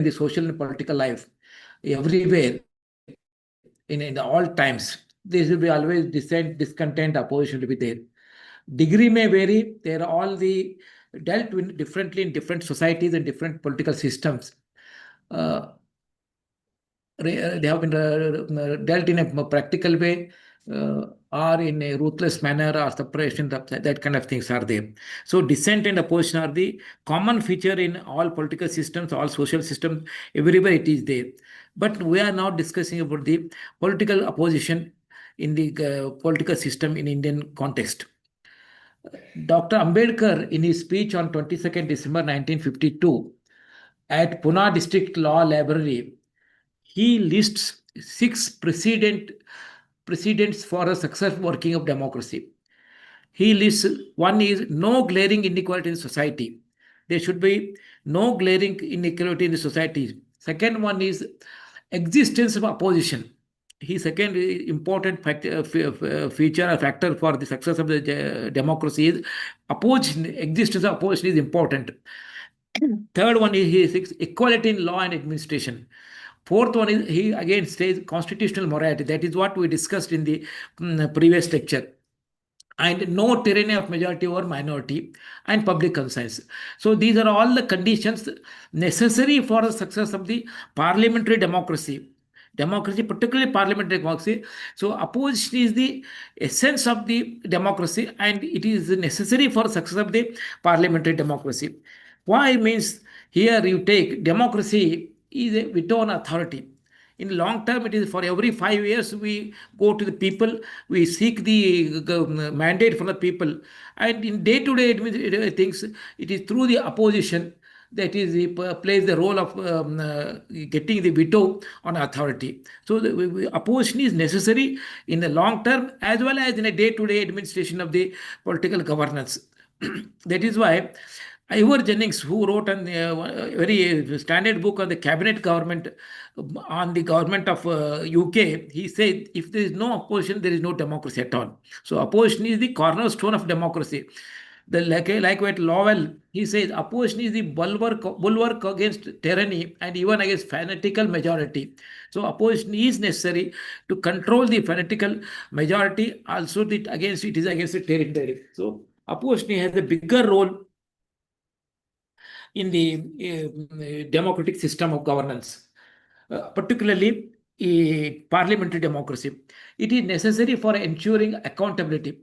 the social and political life, everywhere, in all times, there will be always dissent, discontent, opposition will be there. Degree may vary. They are all dealt with differently in different societies and different political systems. They have been dealt in a practical way, or in a ruthless manner, or separation, that kind of things are there. So dissent and opposition are the common feature in all political systems, all social systems, everywhere it is there. But we are now discussing about the political opposition in the political system in Indian context. Dr. Ambedkar, in his speech on 22nd December 1952 at Pune District Law Library, he lists 6 precedents for a successful working of democracy. He lists, one is no glaring inequality in society. There should be no glaring inequality in the society. Second one is existence of opposition. His second important feature or factor for the success of the democracy is opposition. Existence of opposition is important. Third one is equality in law and administration. Fourth one is, he again says, constitutional morality. That is what we discussed in the previous lecture. And no tyranny of majority over minority, and public conscience. So these are all the conditions necessary for the success of the parliamentary democracy. Democracy, particularly parliamentary democracy. So opposition is the essence of the democracy, and it is necessary for success of the parliamentary democracy. Why means, here you take democracy is a veto on authority. In long term, it is for every 5 years we go to the people, we seek the mandate from the people, and in day-to-day things, it is through the opposition that is plays the role of getting the veto on authority. So the opposition is necessary in the long term as well as in a day-to-day administration of the political governance. That is why Ivor Jennings, who wrote a very standard book on the cabinet government, on the government of UK, he said, if there is no opposition, there is no democracy at all. So opposition is the cornerstone of democracy. Like what Lowell, he says, opposition is the bulwark against tyranny and even against fanatical majority. So opposition is necessary to control the fanatical majority. Also, it is against the territory. So opposition has a bigger role in the democratic system of governance, particularly parliamentary democracy. It is necessary for ensuring accountability.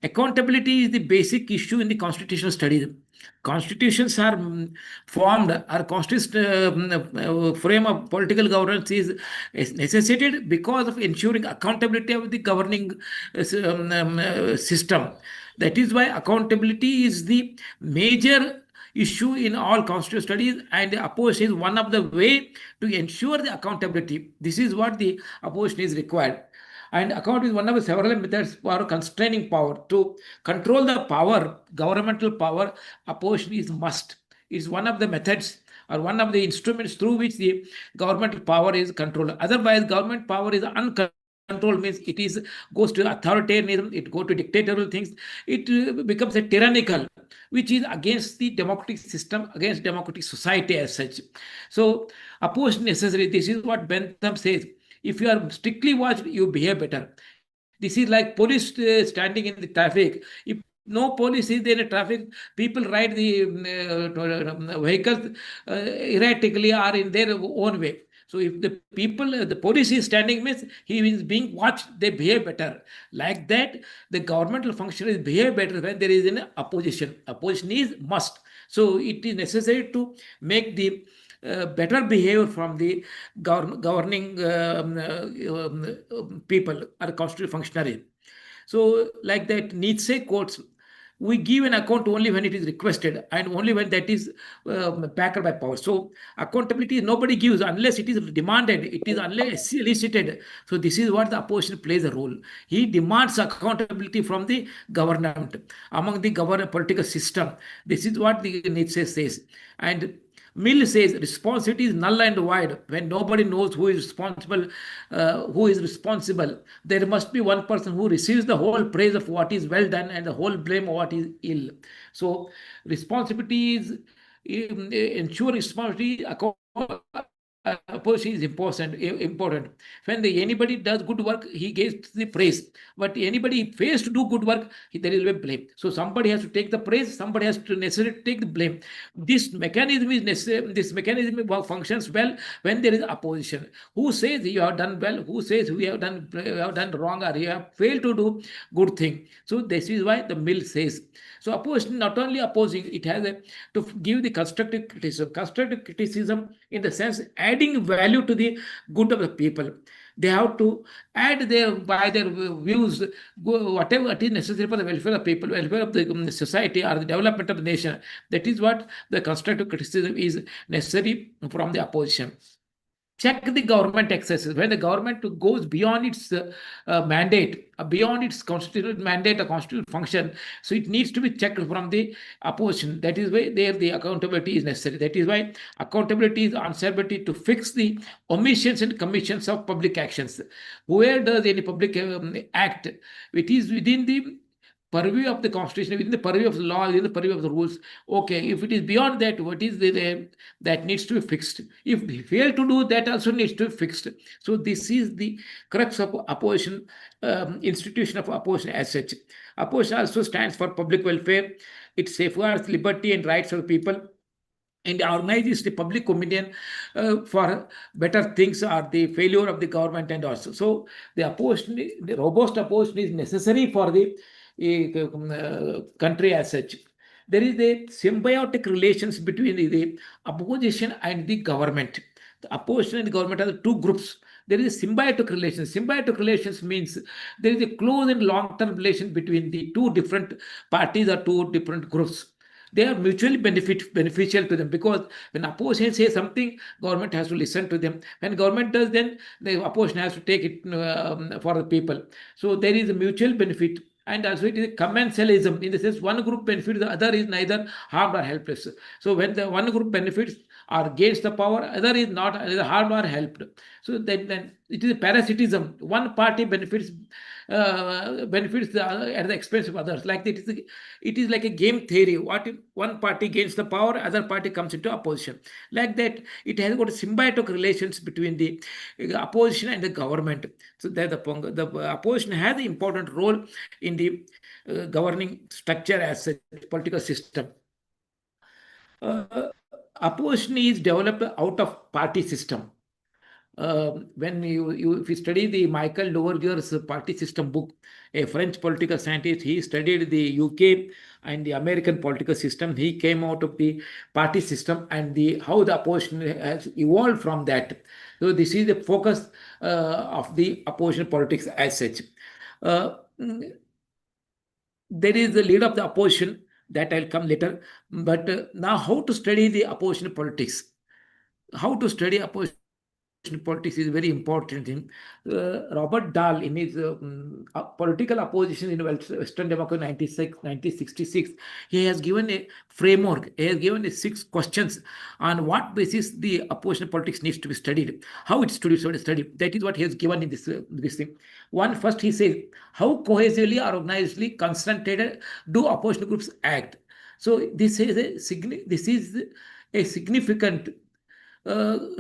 Accountability is the basic issue in the constitutional studies. Constitutions are formed, our constitutional frame of political governance is necessitated because of ensuring accountability of the governing system. That is why accountability is the major issue in all constitutional studies, and opposition is one of the way to ensure the accountability. This is what the opposition is required. And account is one of the several methods for constraining power. To control the power, governmental power, opposition is must. It's one of the methods or one of the instruments through which the governmental power is controlled. Otherwise, government power is uncontrolled, means it goes to authoritarianism, it goes to dictatorial things, it becomes a tyrannical, which is against the democratic system, against democratic society as such. So opposition necessary. This is what Bentham says. If you are strictly watched, you behave better. This is like police standing in the traffic. If no police is there in traffic, people ride the vehicles erratically or in their own way. So if the police is standing, means he is being watched, they behave better. Like that, the governmental functionaries behave better when there is an opposition. Opposition is must. So it is necessary to make the better behavior from the governing people or constitutional functionaries. So like that, Nietzsche quotes, we give an account only when it is requested and only when that is backed by power. So accountability nobody gives unless it is demanded, it is unless elicited. So this is what the opposition plays a role. He demands accountability from the government, among the political system. This is what the Nietzsche says. And Mill says responsibility is null and void when nobody knows who is responsible. There must be one person who receives the whole praise of what is well done and the whole blame of what is ill. So responsibility is ensuring responsibility, opposition is important. When anybody does good work, he gets the praise. But anybody fails to do good work, there is a blame. So somebody has to take the praise, somebody has to necessarily take the blame. This mechanism is necessary. This mechanism functions well when there is opposition. Who says you have done well? Who says we have done wrong, or you have failed to do good thing? So this is why the mill says. So opposition not only opposing, it has to give the constructive criticism. Constructive criticism in the sense adding value to the good of the people. They have to add by their views, whatever it is necessary for the welfare of people, welfare of the society, or the development of the nation. That is what the constructive criticism is necessary from the opposition. Check the government excesses. When the government goes beyond its mandate, beyond its constitutional mandate, a constitutional function, so it needs to be checked from the opposition. That is why there the accountability is necessary. That is why accountability is answerability to fix the omissions and commissions of public actions. Whoever does any public act, it is within the purview of the constitution, within the purview of the law, within the purview of the rules. Okay, if it is beyond that, what is that needs to be fixed? If we fail to do that, also needs to be fixed. So this is the crux of opposition, institution of opposition as such. Opposition also stands for public welfare. It safeguards liberty and rights of the people, and organizes the public opinion for better things or the failure of the government. And also, so the opposition, the robust opposition is necessary for the country as such. There is a symbiotic relations between the opposition and the government. The opposition and the government are the two groups. There is a symbiotic relation. Symbiotic relations means there is a close and long-term relation between the two different parties or two different groups. They are mutually beneficial to them, because when opposition says something, government has to listen to them. When government does, then the opposition has to take it for the people. So there is a mutual benefit. And also it is commensalism, in the sense one group benefits, the other is neither harmed or helpless. So when the one group benefits or gains the power, other is not either harmed or helped. So then it is a parasitism. One party benefits at the expense of others. Like that, it is like a game theory. What if one party gains the power, other party comes into opposition? Like that, it has got symbiotic relations between the opposition and the government. So that the opposition has an important role in the governing structure as a political system. Opposition is developed out of party system. When if you study the Michael Loverger's party system book, a French political scientist, he studied the UK and the American political system. He came out of the party system and how the opposition has evolved from that. So this is the focus of the opposition politics as such. There is the leader of the opposition, that I'll come later. But now, how to study the opposition politics? How to study opposition politics is very important thing. Robert Dahl, in his political opposition in Western Democracy 1966, he has given a framework. He has given 6 questions on what basis the opposition politics needs to be studied, how it's to be studied. That is what he has given in this thing. First he says, how cohesively or organizedly concentrated do opposition groups act? So this is a significant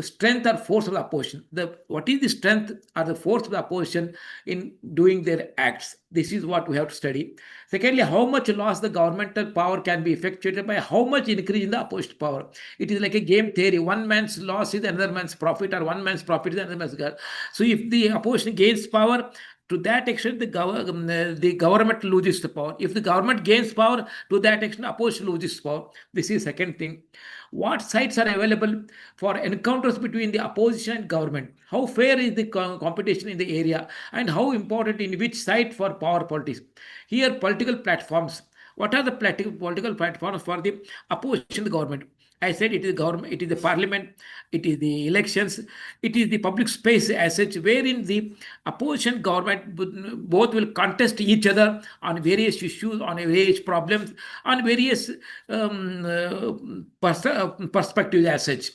strength or force of the opposition. What is the strength or the force of the opposition in doing their acts? This is what we have to study. Secondly, how much loss the governmental power can be effectuated by how much increase in the opposition power. It is like a game theory. One man's loss is another man's profit, or one man's profit is another man's loss. So if the opposition gains power, to that extent, the government loses the power. If the government gains power, to that extent, opposition loses power. This is second thing. What sites are available for encounters between the opposition and government? How fair is the competition in the area, and how important in which site for power politics? Here, political platforms. What are the political platforms for the opposition government? I said it is government, it is the parliament, it is the elections, it is the public space as such, wherein the opposition government both will contest each other on various issues, on various problems, on various perspectives as such.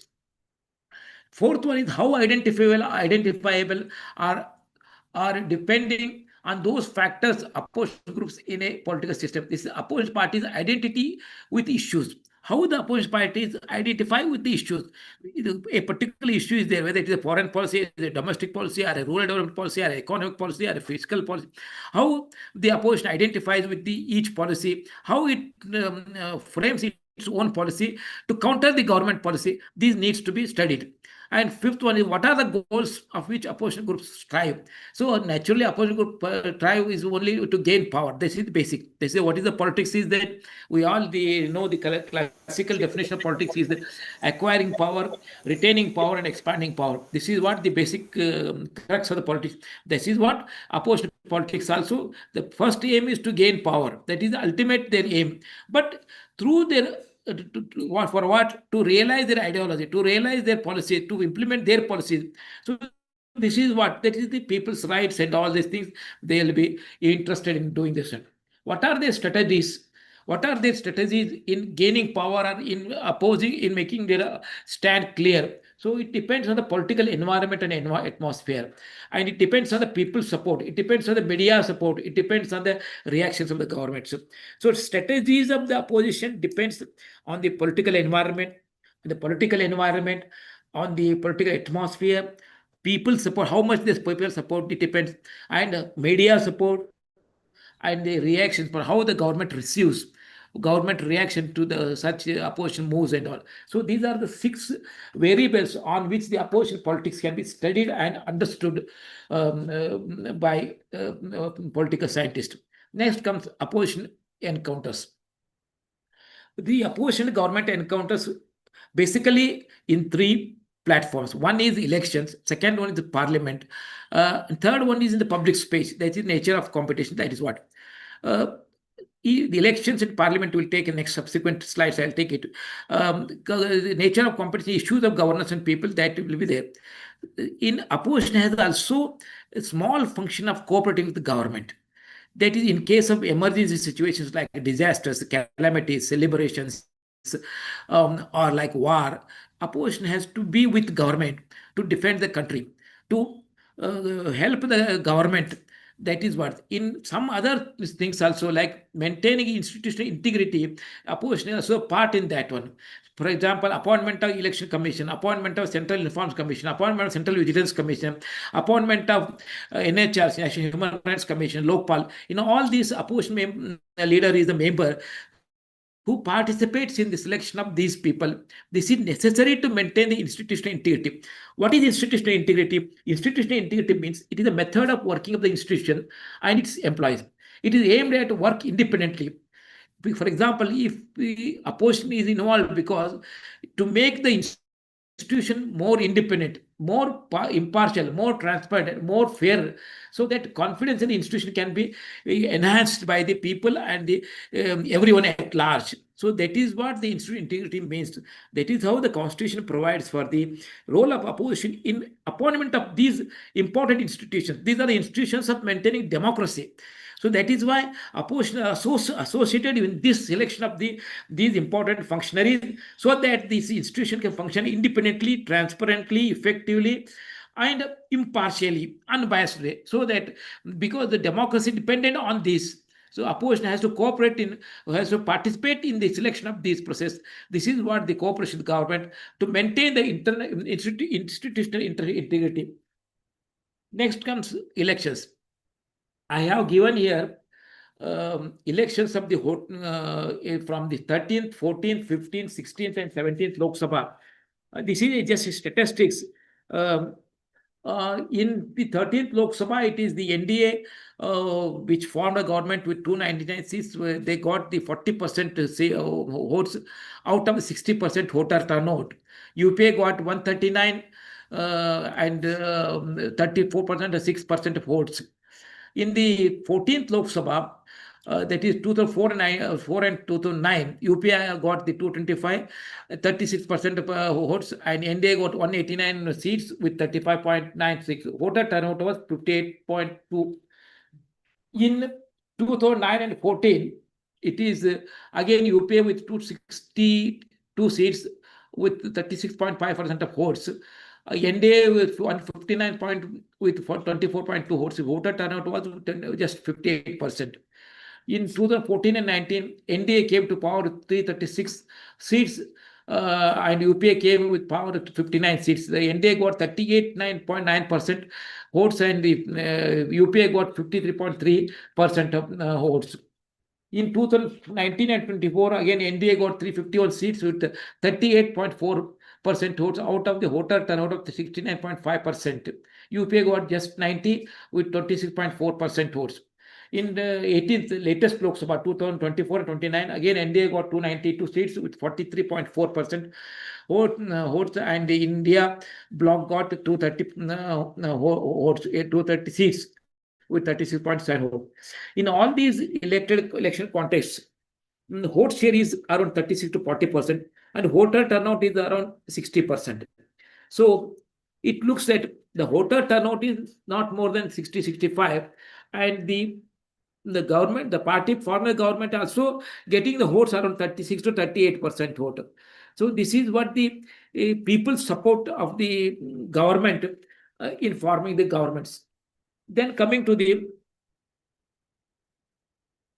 Fourth one is how identifiable are depending on those factors opposition groups in a political system. This is opposition party's identity with issues. How the opposition parties identify with the issues. A particular issue is there, whether it is a foreign policy, a domestic policy, or a rural development policy, or economic policy, or a fiscal policy. How the opposition identifies with each policy, how it frames its own policy to counter the government policy. These needs to be studied. And fifth one is, what are the goals of which opposition groups strive? So naturally, opposition group strive is only to gain power. This is the basic. They say what is the politics is that we all know the classical definition of politics is that acquiring power, retaining power, and expanding power. This is what the basic crux of the politics. This is what opposition politics also. The first aim is to gain power. That is the ultimate their aim. But through their for what? To realize their ideology, to realize their policy, to implement their policies. So this is what, that is the people's rights and all these things. They will be interested in doing this. What are their strategies? What are their strategies in gaining power or in opposing, in making their stand clear? So it depends on the political environment and atmosphere, and it depends on the people's support. It depends on the media support. It depends on the reactions of the government. So strategies of the opposition depends on the political environment, on the political atmosphere, people support, how much this people support, it depends, and media support, and the reactions for how the government receives, government reaction to the such opposition moves and all. So these are the 6 variables on which the opposition politics can be studied and understood by political scientists. Next comes opposition encounters. The opposition government encounters basically in 3 platforms. One is elections, second one is the parliament, third one is in the public space. That is the nature of competition. That is what the elections in parliament will take in next subsequent slides. I'll take it. The nature of competition, issues of governance and people, that will be there. In opposition has also a small function of cooperating with the government. That is, in case of emergency situations like disasters, calamities, celebrations, or like war, opposition has to be with government to defend the country, to help the government. That is what. In some other things also, like maintaining institutional integrity, opposition is also part in that one. For example, appointment of election commission, appointment of central reforms commission, appointment of central vigilance commission, appointment of NHRC, National Human Rights Commission, Lokpal. All these opposition leader is the member who participates in the selection of these people. This is necessary to maintain the institutional integrity. What is institutional integrity? Institutional integrity means it is a method of working of the institution and its employees. It is aimed at work independently. For example, if the opposition is involved because to make the institution more independent, more impartial, more transparent, more fair, so that confidence in the institution can be enhanced by the people and the everyone at large. So that is what the institutional integrity means. That is how the Constitution provides for the role of opposition in appointment of these important institutions. These are the institutions of maintaining democracy. So that is why opposition are associated with this selection of these important functionaries, so that this institution can function independently, transparently, effectively, and impartially, unbiasedly. So that because the democracy dependent on this, so opposition has to has to participate in the selection of this process. This is what the cooperation with the government to maintain the institutional integrity. Next comes elections. I have given here elections of the from the 13th, 14th, 15th, 16th, and 17th Lok Sabha. This is just statistics. In the 13th Lok Sabha, it is the NDA which formed a government with 299 seats. They got the 40% votes out of the 60% voter turnout. UPA got 139 and 34% or 6% of votes. In the 14th Lok Sabha, that is 2004 and 2009, UPI got the 225, 36% of votes, and NDA got 189 seats with 35.96. Voter turnout was 58.2. In 2009 and 14, it is again UPA with 262 seats with 36.5% of votes. NDA with 159 with 24.2 votes. Voter turnout was just 58%. In 2014 and 19, NDA came to power with 336 seats, and UPA came with power at 59 seats. The NDA got 38.9% votes, and the UPA got 53.3% of votes. In 2019 and 24, again NDA got 351 seats with 38.4% votes out of the voter turnout of the 69.5%. UPA got just 90 with 26.4% votes. In the 18th latest Lok Sabha 2024 and 29, again NDA got 292 seats with 43.4% votes, and the India bloc got 230 votes, 230 seats with 36.7 votes. In all these election contests, vote share is around 36 to 40%, and voter turnout is around 60%. So it looks that the voter turnout is not more than 60-65, and the government, the party, former government also getting the votes around 36 to 38% vote. So this is what the people's support of the government in forming the governments. Then coming to the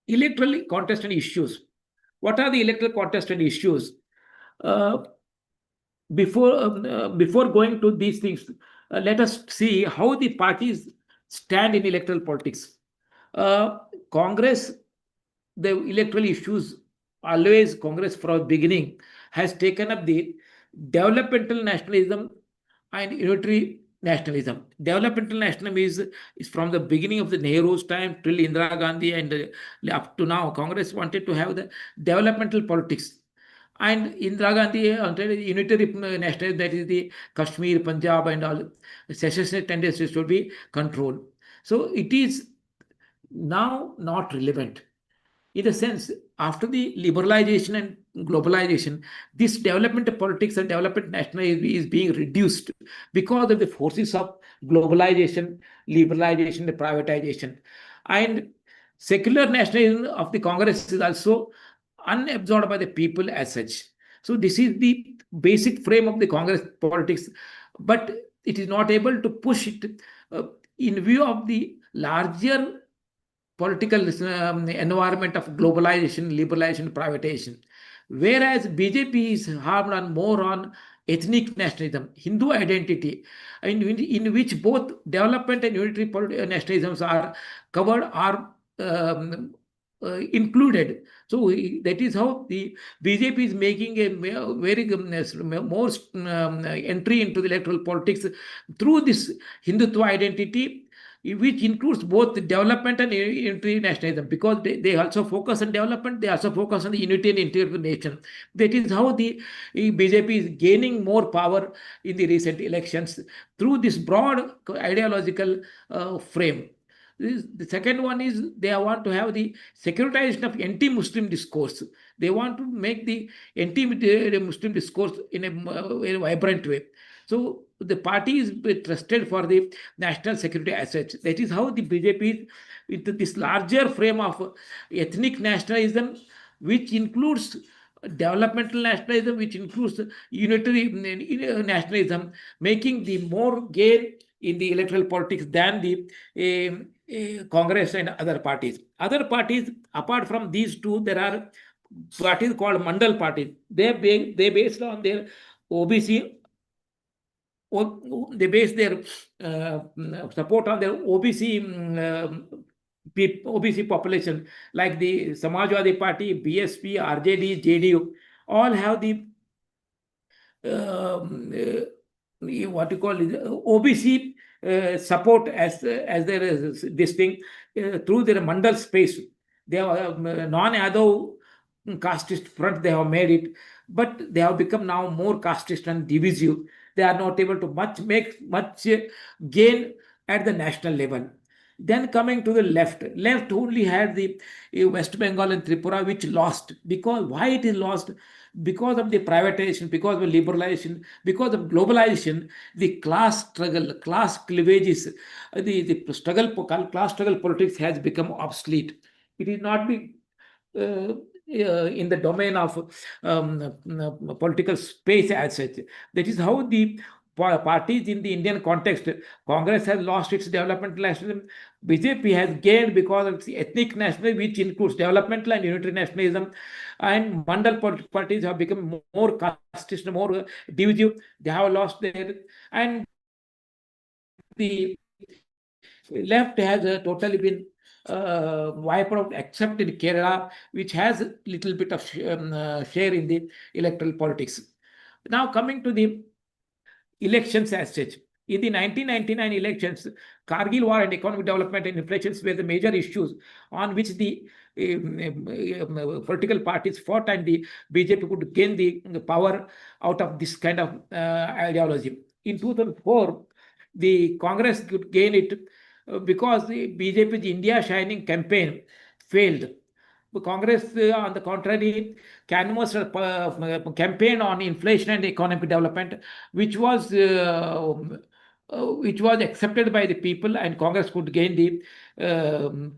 electoral contested issues. What are the electoral contested issues? Before going to these things, let us see how the parties stand in electoral politics. Congress, the electoral issues, always Congress from the beginning has taken up the developmental nationalism and unitary nationalism. Developmental nationalism is from the beginning of the Nehru's time till Indira Gandhi, and up to now, Congress wanted to have the developmental politics. And Indira Gandhi wanted unitary nationalism, that is the Kashmir, Punjab, and all secessionist tendencies should be controlled. So it is now not relevant. In a sense, after the liberalization and globalization, this development politics and development nationalism is being reduced because of the forces of globalization, liberalization, and privatization. And secular nationalism of the Congress is also unabsorbed by the people as such. So this is the basic frame of the Congress politics, but it is not able to push it in view of the larger political environment of globalization, liberalization, privatization. Whereas BJP is harmed on more on ethnic nationalism, Hindu identity, in which both development and unitary nationalisms are covered, are included. So that is how the BJP is making a very more entry into the electoral politics through this Hindutva identity, which includes both development and unitary nationalism, because they also focus on development, they also focus on the unity and integrity of the nation. That is how the BJP is gaining more power in the recent elections through this broad ideological frame. The second one is they want to have the securitization of anti-Muslim discourse. They want to make the anti-Muslim discourse in a very vibrant way. So the party is trusted for the national security assets. That is how the BJP is into this larger frame of ethnic nationalism, which includes developmental nationalism, which includes unitary nationalism, making the more gain in the electoral politics than the Congress and other parties. Other parties, apart from these two, there are parties called Mandal parties. They based on their OBC, they base their support on their OBC population, like the Samajwadi Party, BSP, RJD, JDU, all have the what you call it, OBC support as their this thing through their mandal space. They have non-Yadav casteist front, they have made it, but they have become now more casteist and divisive. They are not able to make much gain at the national level. Then coming to the left only had the West Bengal and Tripura, which lost. Because why it is lost? Because of the privatization, because of liberalization, because of globalization, the class struggle, class cleavages, the class struggle politics has become obsolete. It is not be in the domain of political space as such. That is how the parties in the Indian context. Congress has lost its developmental nationalism. BJP has gained because of its ethnic nationalism, which includes developmental and unitary nationalism. And mandal parties have become more casteist, more divisive. They have lost their, and the left has totally been wiped out, except in Kerala, which has a little bit of share in the electoral politics. Now, coming to the elections as such. In the 1999 elections, Kargil war and economic development and inflation were the major issues on which the political parties fought, and the BJP could gain the power out of this kind of ideology. In 2004, the Congress could gain it because the BJP's India Shining campaign failed. The Congress, on the contrary, canvassed a campaign on inflation and economic development, which was accepted by the people, and Congress could gain the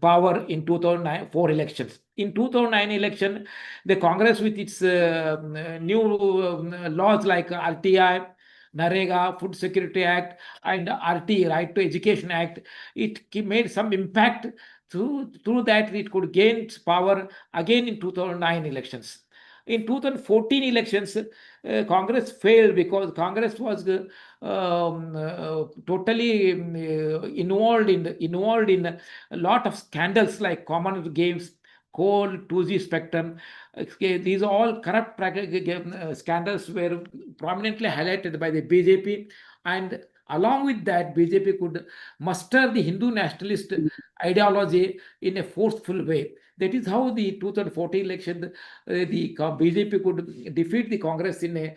power in 2004 elections. In 2009 election, the Congress, with its new laws like RTI, Narega, Food Security Act, and RT, Right to Education Act, it made some impact. Through that, it could gain its power again in 2009 elections. In 2014 elections, Congress failed because Congress was totally involved in a lot of scandals like Commonwealth Games, coal, 2G spectrum. These all corrupt scandals were prominently highlighted by the BJP, and along with that, BJP could muster the Hindu nationalist ideology in a forceful way. That is how the 2014 election, the BJP could defeat the Congress in a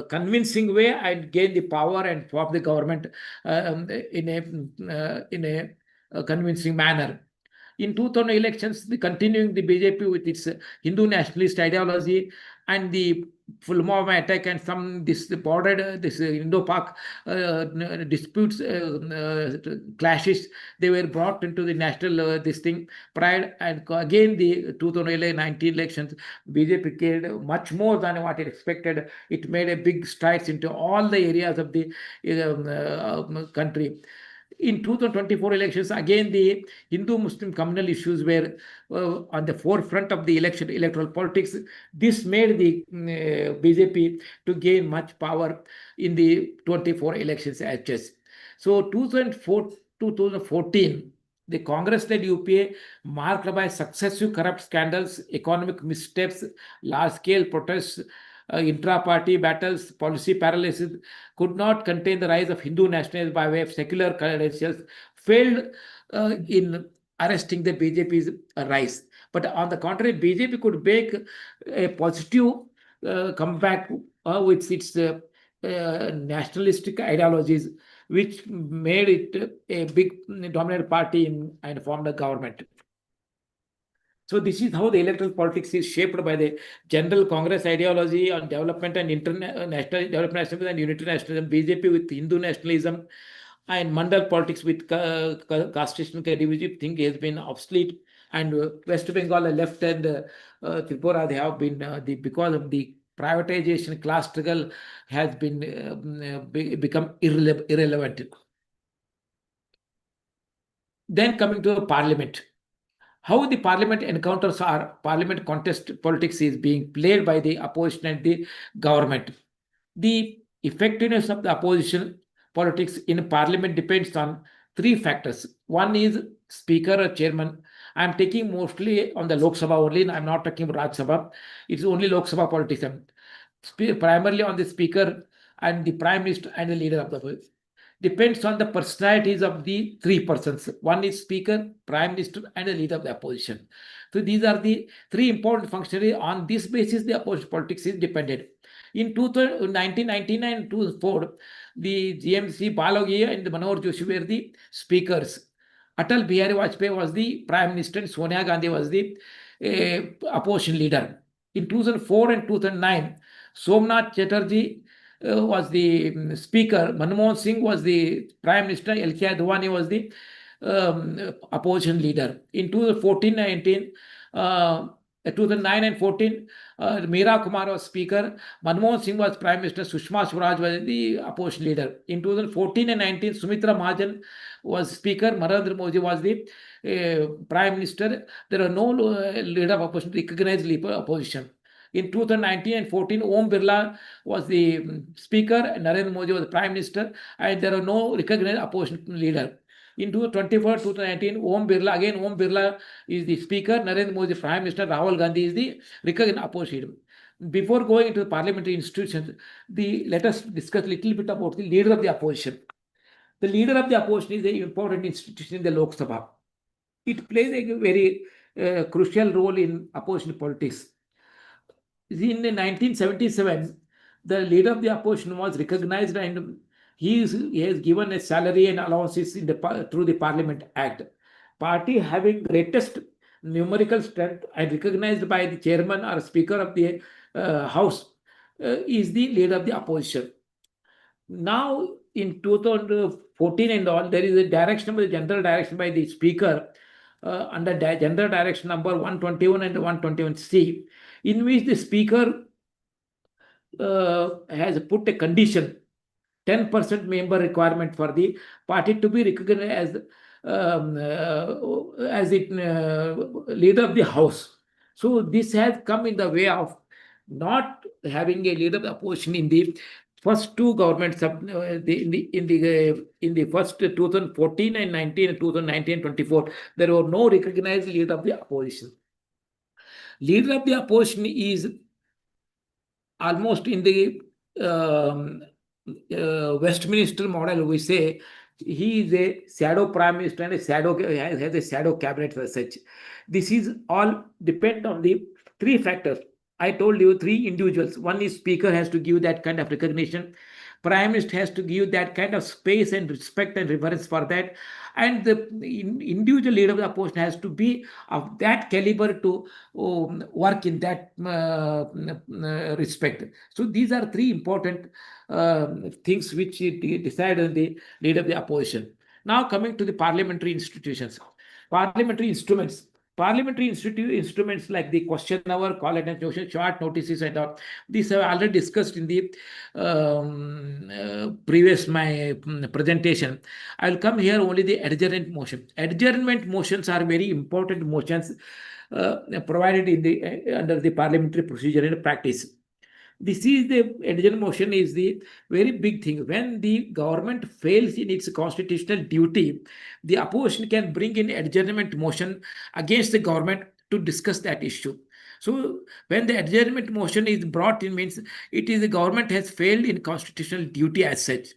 convincing way and gain the power and form the government in a convincing manner. In 2000 elections, continuing the BJP with its Hindu nationalist ideology and the Pulwama attack and some bordered Indo-Pak disputes, clashes, they were brought into the national pride. And again, the 2019 elections, BJP cared much more than what it expected. It made a big strides into all the areas of the country. In 2024 elections, again, the Hindu-Muslim communal issues were on the forefront of the electoral politics. This made the BJP to gain much power in the 24 elections as such. So 2014, the Congress-led UPA, marked by successive corrupt scandals, economic missteps, large-scale protests, intra-party battles, policy paralysis, could not contain the rise of Hindu nationalism by way of secular credentials, failed in arresting the BJP's rise. But on the contrary, BJP could make a positive comeback with its nationalistic ideologies, which made it a big dominant party and formed a government. So this is how the electoral politics is shaped by the general Congress ideology on development and international development nationalism and unitary nationalism, BJP with Hindu nationalism, and mandal politics with casteist division thing has been obsolete. And West Bengal left and Tripura, they have been because of the privatization, class struggle has been become irrelevant. Then coming to the parliament. How the parliament encounters or parliament contest politics is being played by the opposition and the government. The effectiveness of the opposition politics in parliament depends on three factors. One is speaker or chairman. I'm taking mostly on the Lok Sabha only. I'm not talking about Rajya Sabha. It's only Lok Sabha politics. Primarily on the speaker and the prime minister and the leader of the voice. Depends on the personalities of the three persons. One is speaker, prime minister, and the leader of the opposition. So these are the three important functionaries. On this basis, the opposition politics is dependent. In 1999 and 2004, the GMC Balagia and the Manohar Joshi were the speakers. Atal Bihari Vajpayee was the prime minister, and Sonia Gandhi was the opposition leader. In 2004 and 2009, Somnath Chatterjee was the speaker, Manmohan Singh was the prime minister, L.K. Advani was the opposition leader. In 2014-19, 2009 and 14, Meera Kumar was Speaker, Manmohan Singh was Prime Minister, Sushma Swaraj was the opposition leader. In 2014 and 19, Sumitra Mahajan was Speaker, Narendra Modi was the Prime Minister. There are no leader of opposition, recognized opposition. In 2019 and 14, Om Birla was the Speaker, and Narendra Modi was the Prime Minister, and there are no recognized opposition leader. In 2024, 2019, Om Birla is the Speaker, Narendra Modi is the Prime Minister, Rahul Gandhi is the recognized opposition. Before going into the parliamentary institutions, let us discuss a little bit about the leader of the opposition. The leader of the opposition is an important institution in the Lok Sabha. It plays a very crucial role in opposition politics. In 1977, the leader of the opposition was recognized, and he has given a salary and allowances through the Parliament Act. Party having greatest numerical strength and recognized by the chairman or speaker of the House is the leader of the opposition. Now, in 2014 and all, there is a general direction by the speaker under general direction number 121 and 121C, in which the speaker has put a condition, 10% member requirement for the party to be recognized as the leader of the House. So this has come in the way of not having a leader of the opposition in the first two governments in the first 2014 and 19 and 2019 and 24. There were no recognized leader of the opposition. Leader of the opposition is almost in the Westminster model. We say he is a shadow prime minister and has a shadow cabinet as such. This is all depend on the three factors. I told you three individuals. One is speaker has to give that kind of recognition. Prime Minister has to give that kind of space and respect and reverence for that. And the individual leader of the opposition has to be of that caliber to work in that respect. So these are three important things which decide on the leader of the opposition. Now coming to the parliamentary institutions. Parliamentary instruments. Parliamentary instruments like the question hour, call attention, short notices, and all. These are already discussed in the previous my presentation. I will come here only the adjournment motion. Adjournment motions are very important motions provided in the under the parliamentary procedure and practice. This is the adjournment motion is the very big thing. When the government fails in its constitutional duty, the opposition can bring in adjournment motion against the government to discuss that issue. So when the adjournment motion is brought in, means it is the government has failed in constitutional duty as such.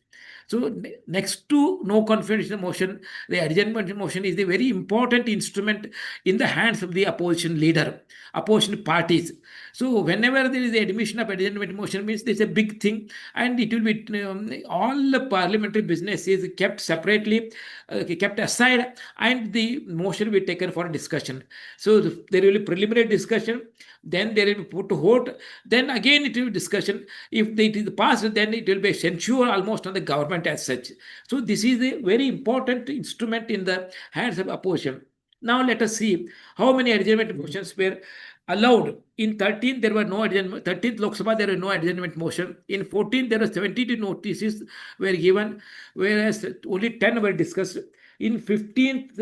So next to no confidence motion, the adjournment motion is the very important instrument in the hands of the opposition leader, opposition parties. So whenever there is the admission of adjournment motion, means there's a big thing, and it will be all the parliamentary business is kept separately, kept aside, and the motion will be taken for discussion. So there will be preliminary discussion, then there will be put to vote, then again it will be discussion. If it is passed, then it will be censure almost on the government as such. So this is a very important instrument in the hands of opposition. Now let us see how many adjournment motions were allowed. In 13, there were no adjournment. 13th Lok Sabha, there were no adjournment motion. In 14, there were 72 notices were given, whereas only 10 were discussed. In 15th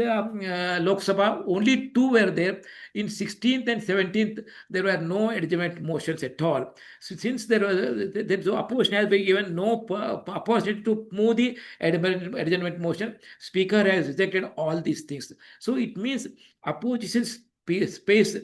Lok Sabha, only 2 were there. In 16th and 17th, there were no adjournment motions at all. So since the opposition has been given no opportunity to move the adjournment motion, Speaker has rejected all these things. So it means opposition space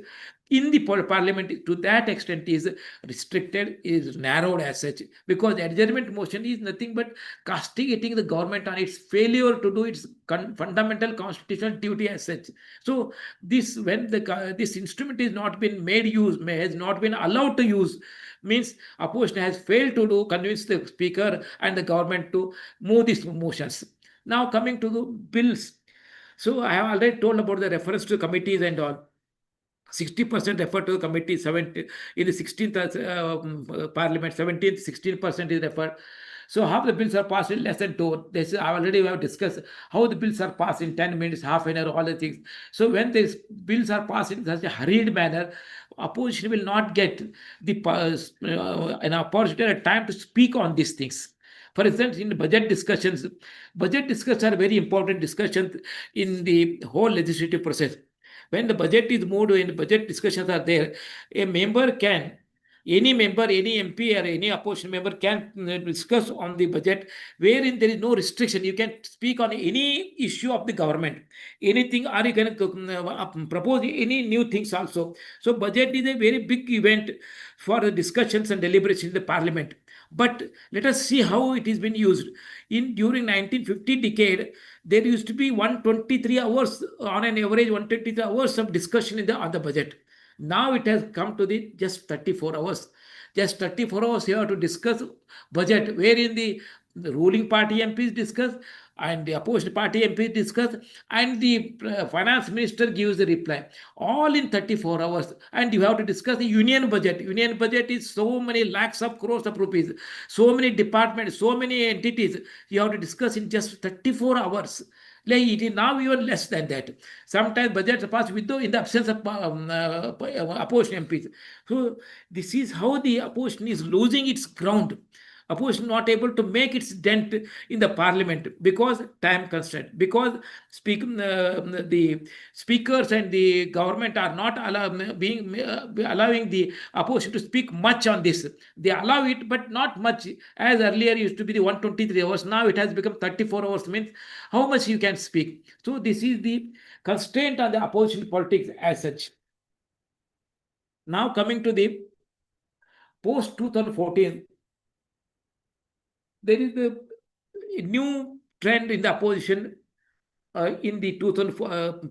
in the parliament to that extent is restricted, is narrowed as such, because adjournment motion is nothing but castigating the government on its failure to do its fundamental constitutional duty as such. So this, when this instrument is not been made use, has not been allowed to use, means opposition has failed to convince the speaker and the government to move these motions. Now coming to the bills. So I have already told about the reference to committees and all. 60% referred to the committee, 70 in the 16th Parliament, 17th, 16% is referred. So half the bills are passed in less than 2 hours. This I already have discussed how the bills are passed in 10 minutes, half an hour, all the things. So when these bills are passed in such a hurried manner, opposition will not get an opportunity or time to speak on these things. For instance, in budget discussions are very important discussions in the whole legislative process. When the budget is moved, when budget discussions are there, a member can, any member, any MP or any opposition member can discuss on the budget, wherein there is no restriction. You can speak on any issue of the government, anything, or you can propose any new things also. So budget is a very big event for the discussions and deliberations in the parliament. But let us see how it has been used. During 1950 decade, there used to be 123 hours, on an average 123 hours of discussion on the budget. Now it has come to the just 34 hours. Just 34 hours you have to discuss budget, wherein the ruling party MPs discuss and the opposed party MPs discuss, and the finance minister gives the reply. All in 34 hours. And you have to discuss the union budget. Union budget is so many lakhs of crores of rupees, so many departments, so many entities. You have to discuss in just 34 hours. Like it is now even less than that. Sometimes budgets are passed in the absence of opposition MPs. So this is how the opposition is losing its ground. Opposition not able to make its dent in the parliament because time constraint, because the speakers and the government are not allowing the opposition to speak much on this. They allow it, but not much. As earlier used to be the 123 hours, now it has become 34 hours, means how much you can speak. So this is the constraint on the opposition politics as such. Now coming to the post 2014, there is a new trend in the opposition in the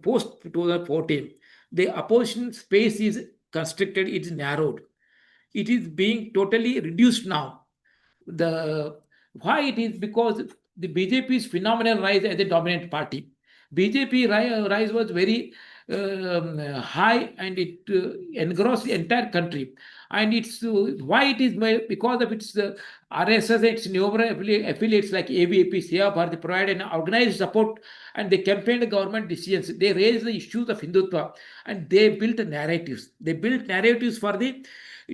post 2014. The opposition space is constricted, it is narrowed. It is being totally reduced now. Why it is? Because the BJP's phenomenal rise as a dominant party. BJP rise was very high, and it engrossed the entire country. And it's why it is because of its RSS, its numerous affiliates like ABAP, Seva Bharati provide an organized support, and they campaigned the government decisions. They raised the issues of Hindutva, and they built narratives. They built narratives for the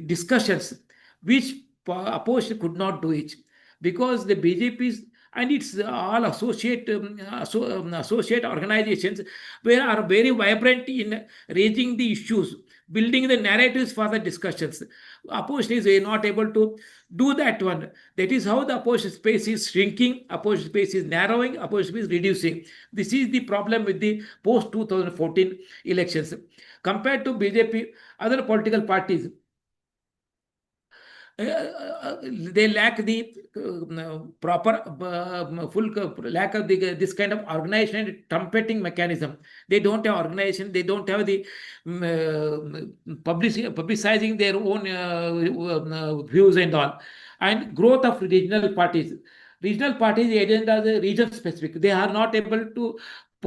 discussions, which opposition could not do it, because the BJP's and its all associate organizations are very vibrant in raising the issues, building the narratives for the discussions. Opposition is not able to do that one. That is how the opposition space is shrinking, opposition space is narrowing, opposition space is reducing. This is the problem with the post 2014 elections. Compared to BJP, other political parties, they lack the proper full lack of this kind of organization and trumpeting mechanism. They don't have organization, they don't have the publicizing their own views and all. And growth of regional parties. Regional parties agenda is region specific. They are not able to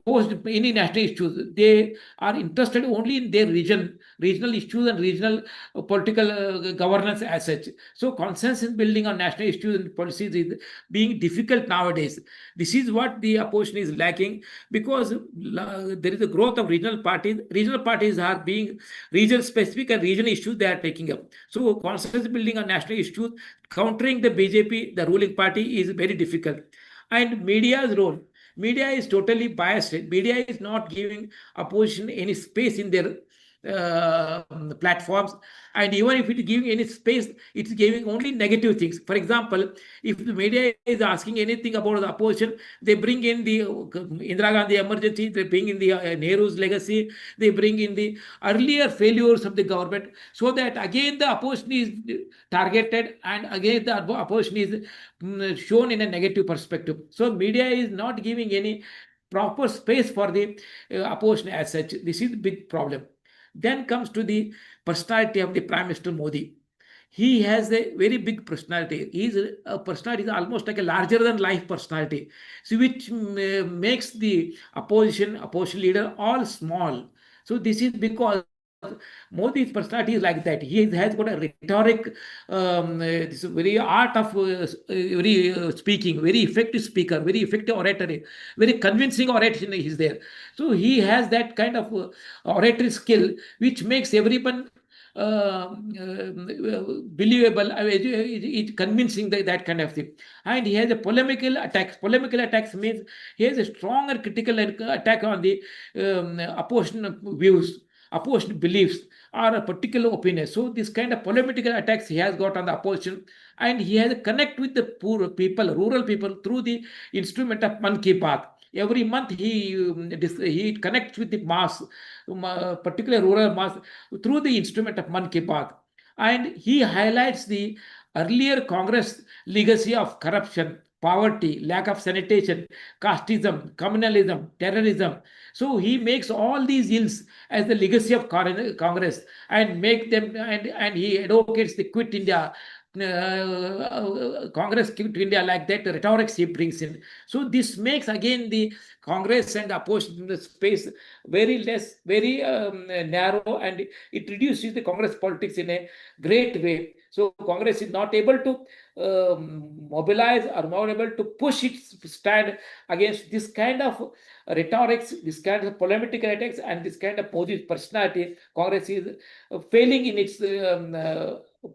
post any national issues. They are interested only in their regional issues and regional political governance as such. So consensus building on national issues and policies is being difficult nowadays. This is what the opposition is lacking, because there is a growth of regional parties. Regional parties are being region specific, and regional issues they are taking up. So consensus building on national issues, countering the BJP, the ruling party, is very difficult. And media's role. Media is totally biased. Media is not giving opposition any space in their platforms, and even if it is giving any space, it's giving only negative things. For example, if the media is asking anything about the opposition, they bring in the Indira Gandhi emergency, they bring in the Nehru's legacy, they bring in the earlier failures of the government, so that again the opposition is targeted, and again the opposition is shown in a negative perspective. So media is not giving any proper space for the opposition as such. This is a big problem. Then comes to the personality of the Prime Minister Modi. He has a very big personality. His personality is almost like a larger than life personality, so which makes the opposition leader all small. So this is because Modi's personality is like that. He has got a rhetoric, this very art of very speaking, very effective speaker, very effective orator, very convincing oration is there. So he has that kind of oratory skill which makes everyone believable, convincing that kind of thing. And he has a polemical attacks. Polemical attacks means he has a stronger critical attack on the opposition views, opposition beliefs, or a particular opinion. So this kind of polemical attacks he has got on the opposition, and he has a connect with the poor people, rural people, through the instrument of Man Ki Baat. Every month he connects with the mass, particular rural mass, through the instrument of Man Ki Baat. And he highlights the earlier Congress legacy of corruption, poverty, lack of sanitation, casteism, communalism, terrorism. So he makes all these ills as the legacy of Congress, and make them, and he advocates the Quit India. Congress Quit India, like that rhetoric he brings in. So this makes again the Congress and opposition in the space very less, very narrow, and it reduces the Congress politics in a great way. So Congress is not able to mobilize, or not able to push its stand against this kind of rhetorics, this kind of polemical attacks, and this kind of positive personality. Congress is failing in its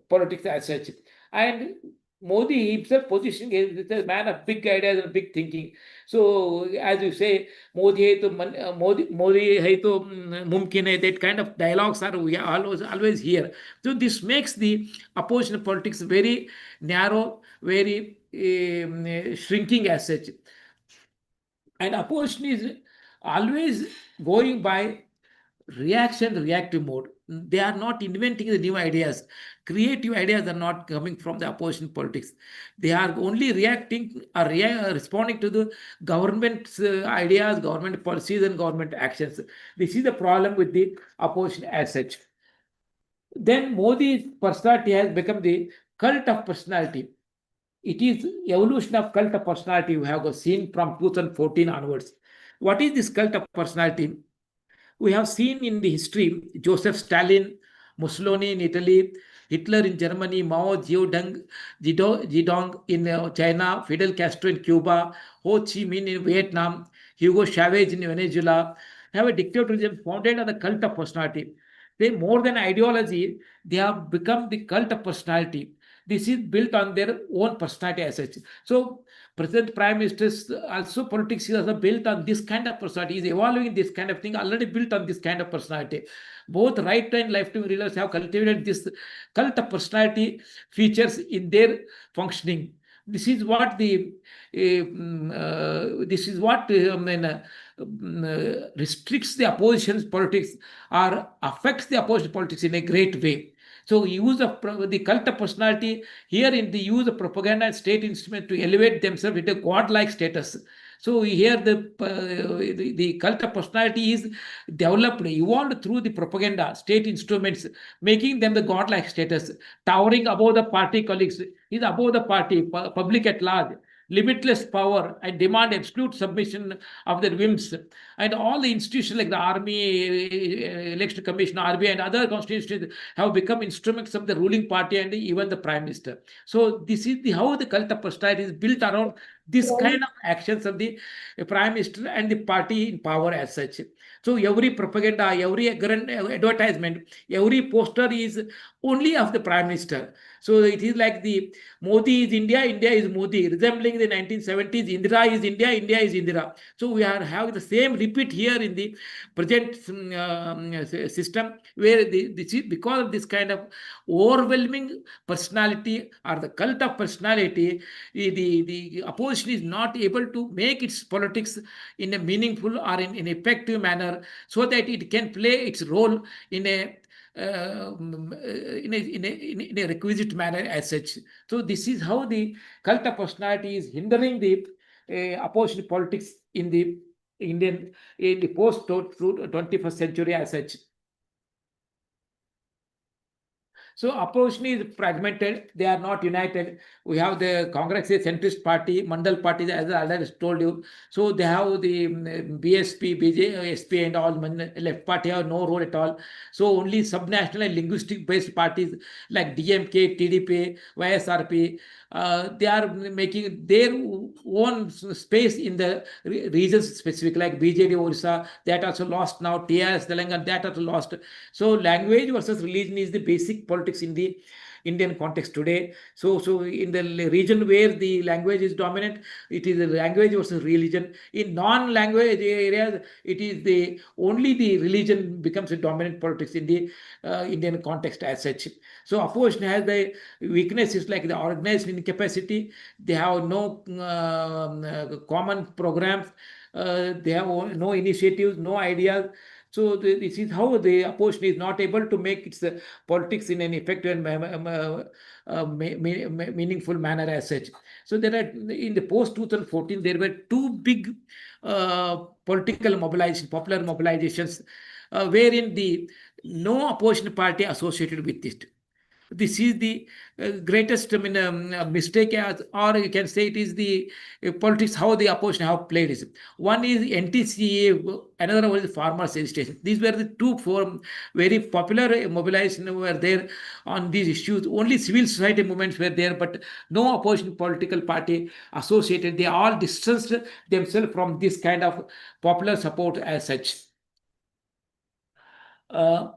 politics as such. And Modi himself positioning is a man of big ideas and big thinking. So as you say, Modi hai to Modi hai to mumkin hai, that kind of dialogues are we are always here. So this makes the opposition politics very narrow, very shrinking as such. And opposition is always going by reactive mode. They are not inventing the new ideas. Creative ideas are not coming from the opposition politics. They are only reacting or responding to the government's ideas, government policies, and government actions. This is the problem with the opposition as such. Then Modi's personality has become the cult of personality. It is evolution of cult of personality we have seen from 2014 onwards. What is this cult of personality? We have seen in the history Joseph Stalin, Mussolini in Italy, Hitler in Germany, Mao Zedong in China, Fidel Castro in Cuba, Ho Chi Minh in Vietnam, Hugo Chavez in Venezuela, have a dictatorship founded on the cult of personality. They, more than ideology, they have become the cult of personality. This is built on their own personality as such. So present prime ministers also, politics is also built on this kind of personality, is evolving this kind of thing, already built on this kind of personality. Both right and left wing rulers have cultivated this cult of personality features in their functioning. This is what the restricts the opposition's politics, or affects the opposition politics in a great way. So use of the cult of personality here in the use of propaganda and state instrument to elevate themselves into god-like status. So here the cult of personality is developed, evolved through the propaganda, state instruments, making them the godlike status, towering above the party colleagues, is above the party, public at large, limitless power, and demand absolute submission of their whims. And all the institutions like the army, election commission, RBI, and other constitutions have become instruments of the ruling party and even the prime minister. So this is how the cult of personality is built around this kind of actions of the prime minister and the party in power as such. So every propaganda, every advertisement, every poster is only of the prime minister. So it is like the Modi is India, India is Modi, resembling the 1970s. Indira is India, India is Indira. So we are having the same repeat here in the present system, where this is because of this kind of overwhelming personality, or the cult of personality, the opposition is not able to make its politics in a meaningful or in effective manner, so that it can play its role in a requisite manner as such. So this is how the cult of personality is hindering the opposition politics in the post 21st century as such. So opposition is fragmented. They are not united. We have the Congress is centrist party, Mandal party, as I already told you. So they have the BSP, SP, and all left party have no role at all. So only subnational and linguistic based parties like DMK, TDP, YSRP, they are making their own space in the regions specific, like BJD Orissa, that also lost now, TRS Telangana, that also lost. So language versus religion is the basic politics in the Indian context today. So in the region where the language is dominant, it is the language versus religion. In non-language areas, it is the only the religion becomes a dominant politics in the Indian context as such. So opposition has the weaknesses like the organized incapacity. They have no common programs. They have no initiatives, no ideas. So this is how the opposition is not able to make its politics in an effective and meaningful manner as such. So there are in the post 2014 there were two big political mobilization, popular mobilizations, wherein the no opposition party associated with it. This is the greatest mistake, or you can say it is the politics how the opposition have played is. One is NTCA, another one is farmers registration. These were the two very popular mobilization were there on these issues. Only civil society movements were there, but no opposition political party associated. They all distanced themselves from this kind of popular support as such. Uh,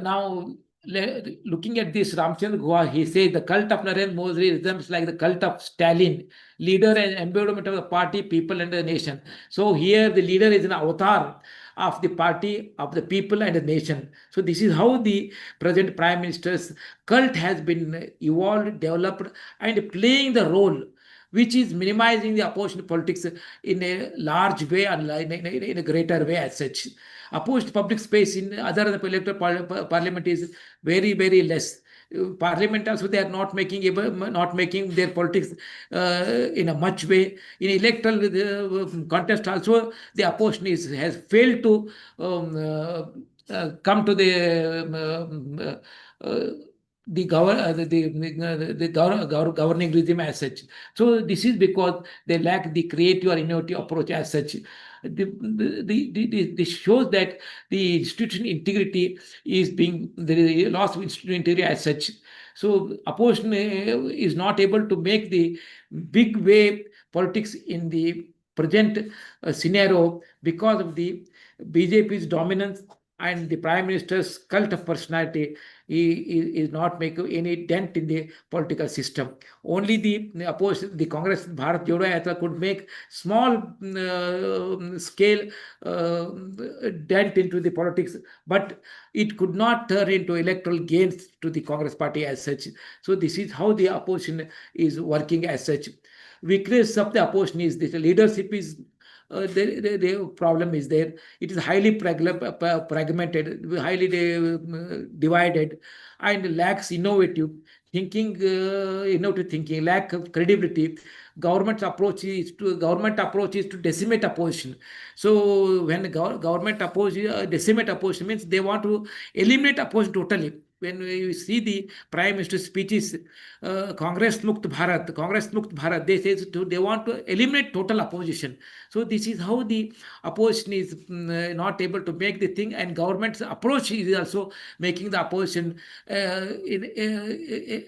now, looking at this, Ramchandra Guha, he says the cult of Narendra Modi resembles like the cult of Stalin, leader and embodiment of the party, people, and the nation. So here the leader is an avatar of the party, of the people, and the nation. So this is how the present Prime Minister's cult has been evolved, developed, and playing the role which is minimizing the opposition politics in a large way and in a greater way as such. Opposed public space in other electoral parliament is very, very less. Parliament also they are not making their politics in a much way. In electoral contest also the opposition has failed to come to the governing regime as such. So this is because they lack the creative or innovative approach as such. This shows that the institution integrity is being the loss of institution integrity as such. So opposition is not able to make the big wave politics in the present scenario because of the BJP's dominance and the Prime Minister's cult of personality. He is not making any dent in the political system. Only the opposition, the Congress Bharat Jodo Yatra could make small scale dent into the politics, but it could not turn into electoral gains to the Congress party as such. So this is how the opposition is working as such. Weakness of the opposition is this: leadership is the problem is there. It is highly fragmented, highly divided, and lacks innovative thinking, lack of credibility. Government approach is to decimate opposition. So when government decimate opposition means they want to eliminate opposition totally. When you see the Prime Minister's speeches, Congress Mukt Bharat, they say they want to eliminate total opposition. So this is how the opposition is not able to make the thing, and government's approach is also making the opposition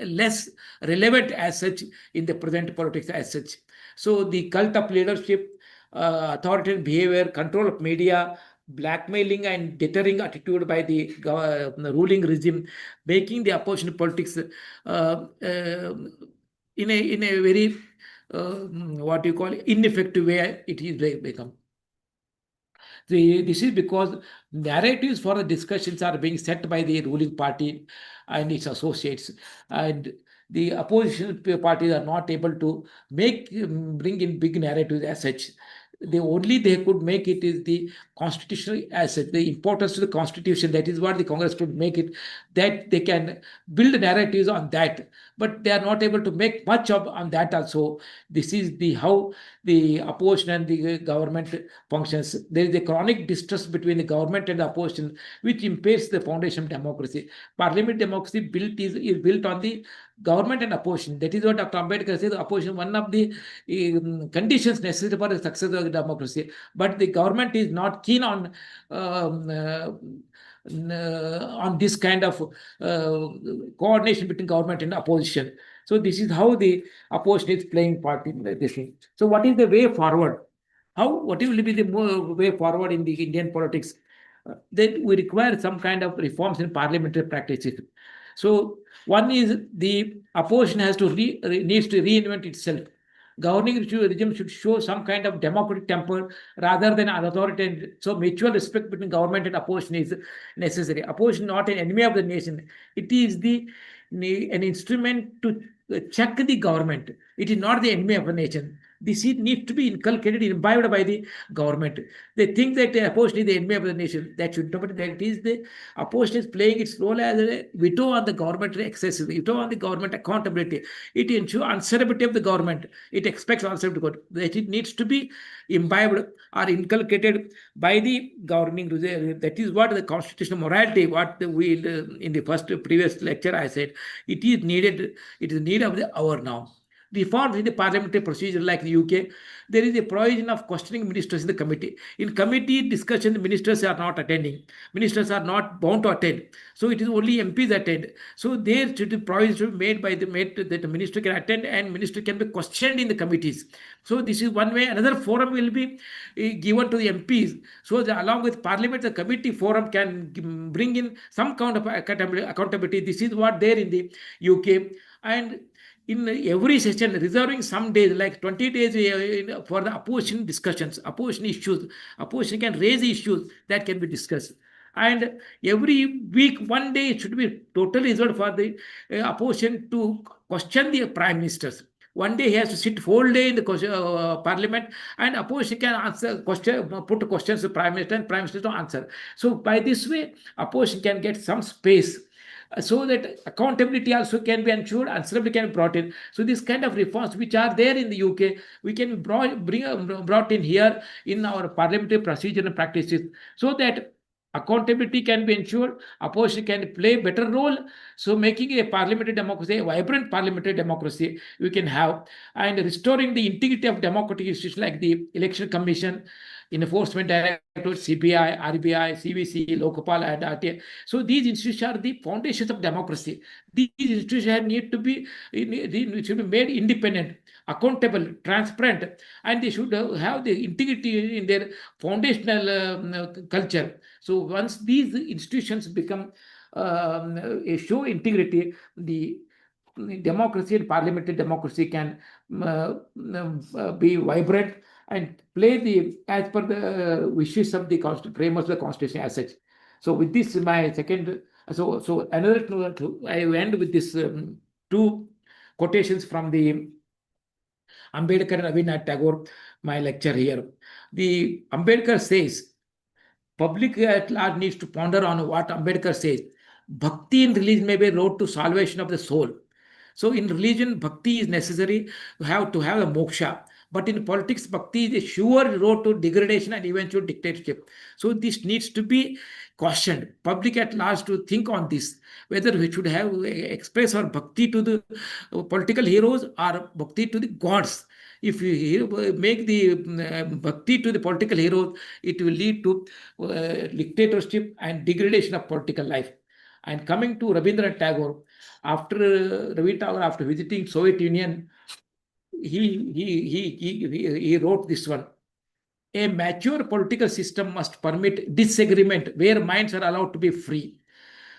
less relevant as such in the present politics as such. So the cult of leadership, authoritarian behavior, control of media, blackmailing and deterring attitude by the ruling regime, making the opposition politics in a very what you call ineffective way it is become. This is because narratives for the discussions are being set by the ruling party and its associates, and the opposition parties are not able to bring in big narratives as such. They could make it is the constitutional asset, the importance to the constitution. That is what the Congress could make it, that they can build narratives on that. but they are not able to make much of on that also. This is the how the opposition and the government functions. There is a chronic distrust between the government and the opposition, which impairs the foundation of democracy. Parliament democracy is built on the government and opposition. That is what Dr. Ambedkar says. Opposition, one of the conditions necessary for the success of the democracy. But the government is not keen on this kind of coordination between government and opposition. So this is how the opposition is playing part in this thing. So what is the way forward? What will be the way forward in the Indian politics? Then we require some kind of reforms in parliamentary practices. So one is the opposition has to needs to reinvent itself. Governing regime should show some kind of democratic temper rather than authoritarian. So mutual respect between government and opposition is necessary. Opposition not an enemy of the nation. It is an instrument to check the government. It is not the enemy of a nation. This needs to be inculcated, imbibed by the government. They think that the opposition is the enemy of the nation. That should not be. That is the opposition is playing its role as a veto on the government excesses, veto on the government accountability. It ensures answerability of the government. It expects answerability. That it needs to be imbibed or inculcated by the governing. That is what the constitutional morality. What we in the previous lecture I said. It is needed. It is need of the hour now. Reforms in the parliamentary procedure like the UK, there is a provision of questioning ministers in the committee. In committee discussion, the ministers are not attending. Ministers are not bound to attend. So it is only MPs attend. So there should be provision made by that the minister can attend and minister can be questioned in the committees. So this is one way. Another forum will be given to the MPs. So along with parliament, the committee forum can bring in some kind of accountability. This is what there in the UK. And in every session, reserving some days, like 20 days for the opposition discussions, opposition issues. Opposition can raise issues that can be discussed. And every week, one day, it should be totally reserved for the opposition to question the prime ministers. One day he has to sit whole day in the parliament, and opposition can put questions to prime minister, and prime minister to answer. So by this way, opposition can get some space, so that accountability also can be ensured, answerability can be brought in. So this kind of reforms which are there in the UK, we can brought in here in our parliamentary procedure and practices, so that accountability can be ensured, opposition can play a better role. So making a parliamentary democracy, a vibrant parliamentary democracy we can have, and restoring the integrity of democratic institutions like the Election Commission, Enforcement Directorate, CBI, RBI, CVC, Lokapal, and RTA. So these institutions are the foundations of democracy. These institutions need to be made independent, accountable, transparent, and they should have the integrity in their foundational culture. So once these institutions become show integrity, the democracy and parliamentary democracy can be vibrant and play as per the wishes of the framers of the constitution as such. So with this, my second, so another, I end with this two quotations from the Ambedkar and Rabindranath Tagore, my lecture here. The Ambedkar says, public at large needs to ponder on what Ambedkar says. Bhakti in religion may be a road to salvation of the soul. So in religion, bhakti is necessary to have the moksha. But in politics, bhakti is a sure road to degradation and eventual dictatorship. So this needs to be cautioned. Public at large to think on this, whether we should have express our bhakti to the political heroes or bhakti to the gods. If you make the bhakti to the political heroes, it will lead to dictatorship and degradation of political life. And coming to Rabindranath Tagore, after visiting Soviet Union, he wrote this one. A mature political system must permit disagreement where minds are allowed to be free.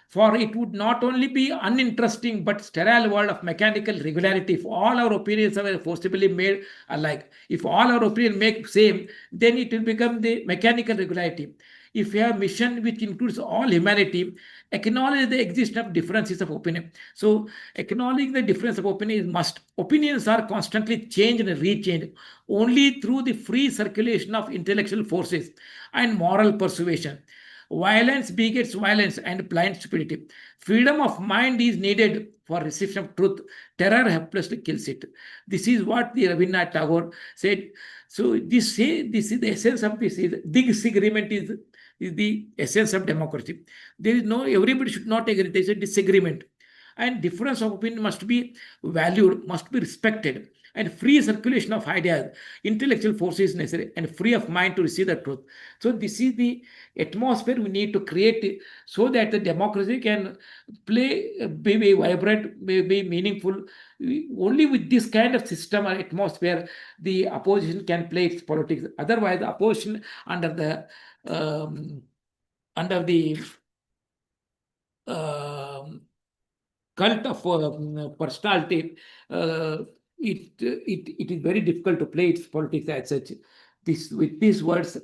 For it would not only be uninteresting but sterile world of mechanical regularity if all our opinions are forcibly made alike. If all our opinions make same, then it will become the mechanical regularity. If we have a mission which includes all humanity, acknowledge the existence of differences of opinion. So acknowledging the difference of opinion is must. Opinions are constantly changed and rechanged only through the free circulation of intellectual forces and moral persuasion. Violence begets violence and blind stupidity. Freedom of mind is needed for for reception of truth. Terror helplessly kills it. This is what the Rabindranath Tagore said. So this is the essence of this. Disagreement is the essence of democracy. There is no, everybody should not agree. There is a disagreement. And difference of opinion must be valued, must be respected. And free circulation of ideas, intellectual force is necessary, and free of mind to receive the truth. So this is the atmosphere we need to create so that the democracy can play, be vibrant, be meaningful. Only with this kind of system or atmosphere, the opposition can play its politics. Otherwise, the opposition under the cult of personality, it is very difficult to play its politics as such. With these words,